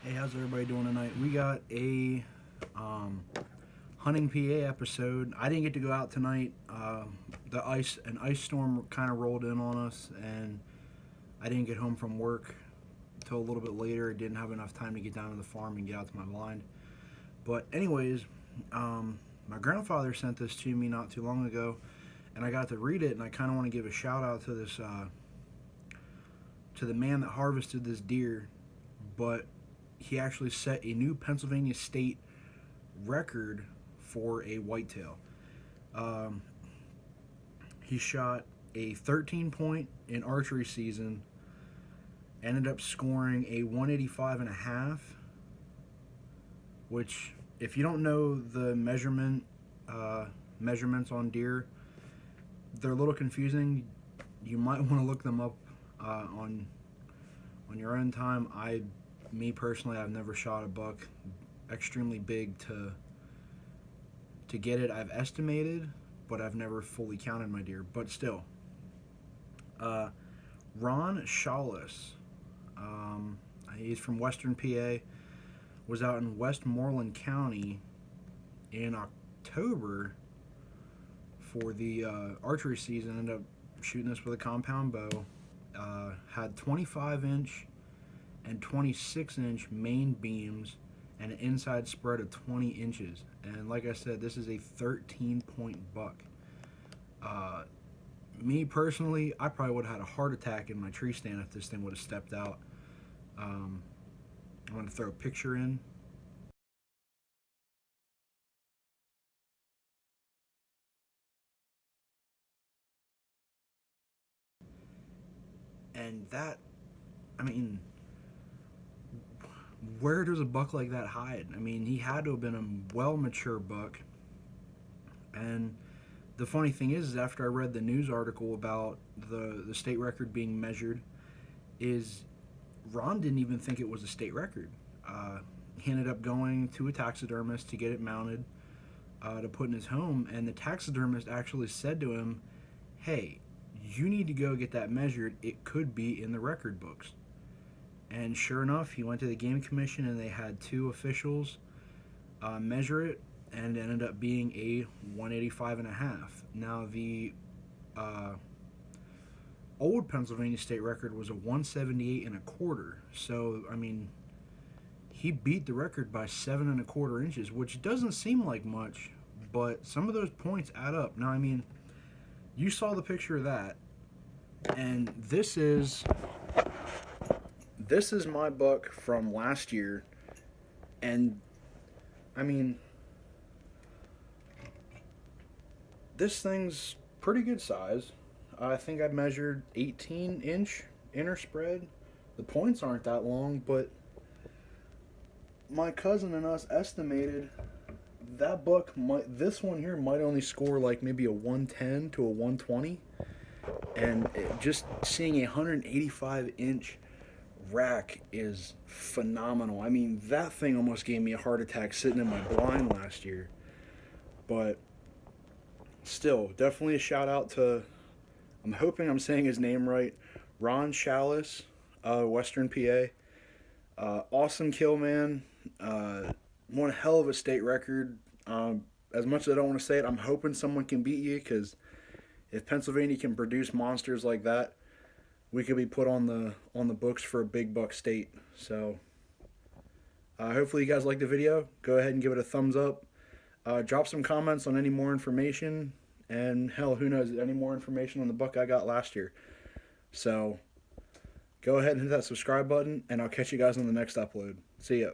Hey, how's everybody doing tonight? We got a um, hunting PA episode. I didn't get to go out tonight. An ice storm kind of rolled in on us, and I didn't get home from work until a little bit later. I didn't have enough time to get down to the farm and get out to my blind. But anyways, my grandfather sent this to me not too long ago, and I got to read it, and I kind of want to give a shout out to this to the man that harvested this deer, but he actually set a new Pennsylvania state record for a whitetail. Um, he shot a 13 point in archery season, ended up scoring a 185 and a half, which, if you don't know the measurements on deer, they're a little confusing. You might want to look them up on your own time. Me personally, I've never shot a buck extremely big to get it. I've estimated, but I've never fully counted my deer. But still, Ron Shawless, he's from Western PA, was out in Westmoreland County in October for the archery season. Ended up shooting this with a compound bow. Had 25-inch and 26-inch main beams and an inside spread of 20 inches. And like I said, this is a 13-point buck. Me personally, I probably would have had a heart attack in my tree stand if this thing would have stepped out. I'm going to throw a picture in. And that, I mean, where does a buck like that hide? I mean, he had to have been a well-mature buck. And the funny thing is after I read the news article about the state record being measured, is Ron didn't even think it was a state record. He ended up going to a taxidermist to get it mounted to put in his home, and the taxidermist actually said to him, hey, you need to go get that measured. It could be in the record books. And sure enough, he went to the game commission, and they had two officials measure it, and it ended up being a 185 and a half. Now the old Pennsylvania state record was a 178 and a quarter. So I mean, he beat the record by 7 1/4 inches, which doesn't seem like much, but some of those points add up. Now I mean, you saw the picture of that, and this is my buck from last year, and I mean, this thing's pretty good size. I think I measured 18-inch inner spread. The points aren't that long, but my cousin and us estimated that this one here might only score like maybe a 110 to a 120. And just seeing a 185-inch rack is phenomenal. I mean, that thing almost gave me a heart attack sitting in my blind last year. But still, definitely a shout out to, I'm hoping I'm saying his name right, Ron Shawless, Western PA. Awesome kill, man. One hell of a state record. As much as I don't want to say it, I'm hoping someone can beat you, because if Pennsylvania can produce monsters like that, we could be put on the books for a big buck state. So hopefully you guys like the video. Go ahead and give it a thumbs up. Drop some comments on any more information, and hell, who knows, any more information on the buck I got last year. So go ahead and hit that subscribe button, and I'll catch you guys on the next upload. See ya.